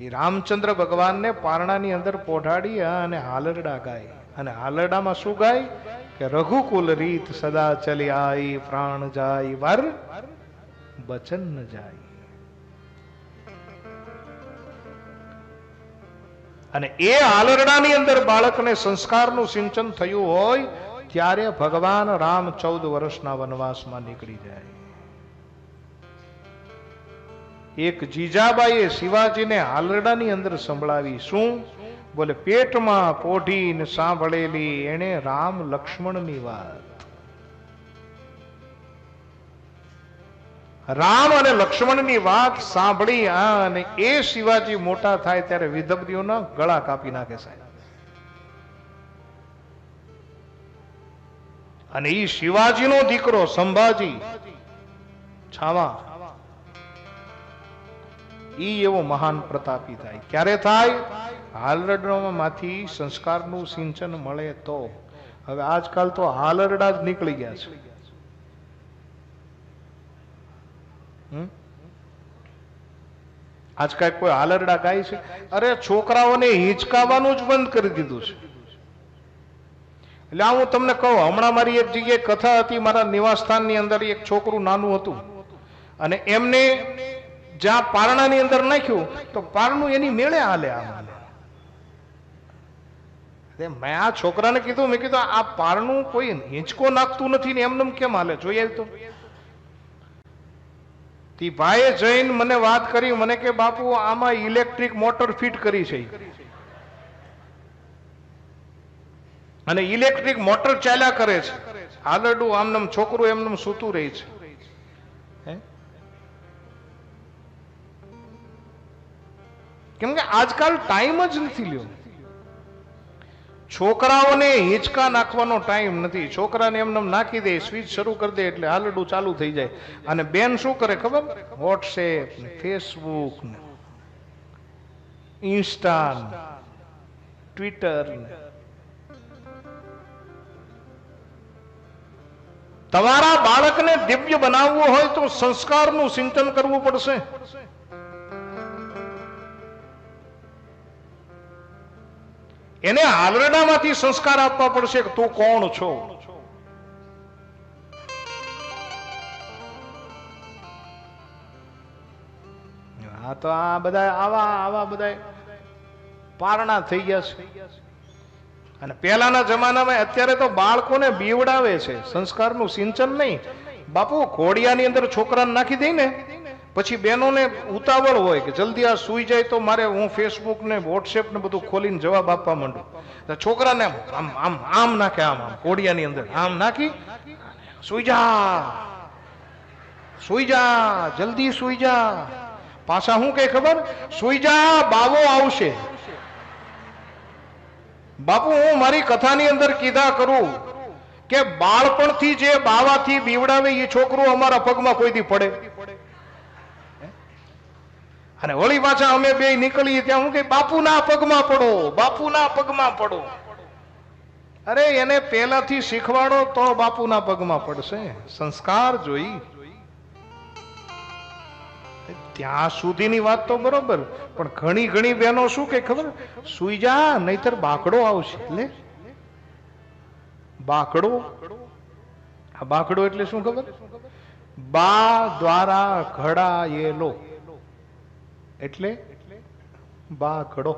એ રામચંદ્ર ભગવાનને પારણાની અંદર પોઢાડી અને હાલરડા ગાય. અને હાલરડામાં શું ગાય કે રઘુકુલ રીત સદા ચલી આઈ, પ્રાણ જાય વર બચન ન જાય. અને એ હાલરડાની અંદર બાળકને સંસ્કારનું સિંચન થયું હોય ત્યારે ભગવાન રામ 14 વર્ષના વનવાસમાં નીકળી જાય. એક જીજાબાઈએ શિવાજીને હાલરડાની અંદર સંભળાવી. શું? બોલે પેટમાં પોઢીને સાંભળેલી એને રામ લક્ષ્મણની વાત. રામ અને લક્ષ્મણની વાત સાંભળી અને એ શિવાજી મોટા થાય ત્યારે વિધવતીઓના ગળા કાપી નાખે સાહેબ. અને એ શિવાજીનો દીકરો સંભાજી છાવા ઈ એવો મહાન પ્રતાપી થાય. ક્યારે થાય? હાલરડામાંથી સંસ્કારનું સિંચન મળે તો. હવે આજકાલ તો હાલરડા જ નીકળી ગયા છે. આજકાલ કોઈ હાલરડા ગાય છે? અરે છોકરાઓને હિંચકાવાનું જ બંધ કરી દીધું છે. એટલે હું તમને કહું, હમણાં મારી એક જગ્યાએ કથા હતી, મારા નિવાસસ્થાનની અંદર એક છોકરું નાનું હતું અને એમને જ્યાં પારણાની અંદર નાખ્યું તો પારણું એની મેળે હાલે. મેં આ છોકરાને કીધું, મેં કીધું આ પારણું કોઈ હિંચકો નાખતું નથી ને એમને કેમ હાલે? જોઈએ તો તી ભાઈએ જઈને મને વાત કરી, મને કે બાપુ આમાં ઇલેક્ટ્રિક મોટર ફિટ કરી છે અને ઇલેક્ટ્રિક મોટર ચાલ્યા કરે છે. હાલરડું આમનામ છોકરું એમનામ સૂતું રહે છે. કેમ કે આજકાલ ટાઈમ જ નથી લ્યો. છોકરાઓને હિંચકા નાખવાનો ટાઈમ નથી. છોકરાને એમને નાખી દે, સ્વિચ શરૂ કરી દે એટલે હાલરડું ચાલુ થઈ જાય. અને બેન શું કરે ખબર? WhatsApp, Facebook, Insta, Twitter. તમારા બાળકને દિવ્ય બનાવવું હોય તો સંસ્કારનું સિંચન કરવું પડશે. એને હાલરડામાંથી સંસ્કાર આપવા પડશે કે તું કોણ છો. આ તો આ બધા આવા બધા પારણા થઈ ગયા છે. અને પહેલાના જમાનામાં, અત્યારે તો બાળકોને બીવડાવે છે, સંસ્કારનું સિંચન નહીં. બાપુ ઘોડિયાની અંદર છોકરાને નાખી દઈ ને પછી બહેનોને ઉતાવળ હોય કે જલ્દી આ સુઈ જાય તો મારે હું ફેસબુક ને વોટ્સએપ ને બધું ખોલીને જવાબ આપવા માંડું. છોકરાને આમ આમ આમ નાખે, આમ આમ ઘોડિયાની અંદર આમ નાખી, સુઈ જા જલ્દી સુઈ જા. પાછા હું કઈ ખબર? સુઈ જા, બાવો આવશે. બાપુ હું મારી કથાની અંદર કીધા કરું કે બાળપણથી જે બાવાથી બીવડાવે એ છોકરું અમારા પગમાં કોઈ દી પડે. અને વળી પાછા અમે બે નીકળીએ ત્યાં હું કે બાપુના પગમાં પડો, બાપુના પગમાં પડો. અરે એને પહેલાથી શીખવાડો તો બાપુના પગમાં પડશે. સંસ્કાર જોઈ. ત્યાં સુધીની વાત તો બરોબર, પણ ઘણી બહેનો શું કે ખબર? સુઈ જા નહીતર બાકડો આવશે. એટલે બાકડો, આ બાકડો એટલે શું ખબર? બા દ્વારા ઘડાયેલો એટલે બાકડો.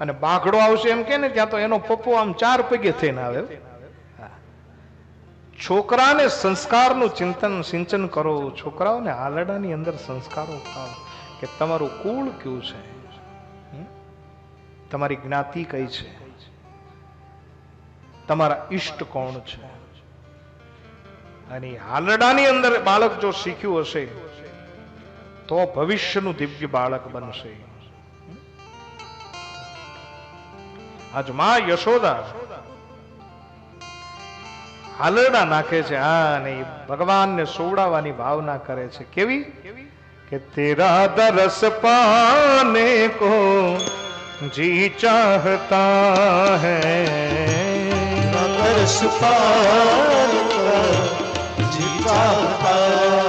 અને બાકડો આવશે એમ કે ને ત્યાં તો એનો પપ્પો આમ 4 પગે થઈને આવે. છોકરાને સંસ્કારનું ચિંતન સિંચન કરો. છોકરાઓને હાલરડાની અંદર સંસ્કારો ખાઓ કે તમારું કુળ કેવું છે, તમારી જ્ઞાતિ કઈ છે, તમારા ઈષ્ટ કોણ છે. અને હાલરડાની અંદર બાળક જો શીખ્યું હશે તો ભવિષ્યનું દિવ્ય બાળક બનશે. આજ માં યશોદા હાલરડા નાખે છે અને ભગવાનને સોવડાવવાની ભાવના કરે છે. કેવી? કે તેરા દરસ પાને કો જી ચાહતા હૈ, દરસ પાને કો જી ચાહતા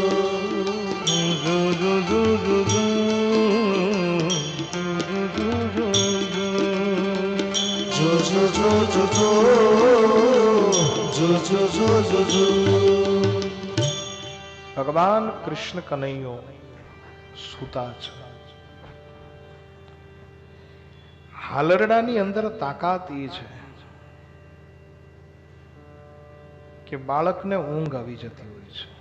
જો જો જો જો જો જો જો જો જો. ભગવાન કૃષ્ણ કનૈયો સૂતા છે. હાલરડાની અંદર તાકાત એ છે કે બાળકને ઊંઘ આવી જતી હોય છે.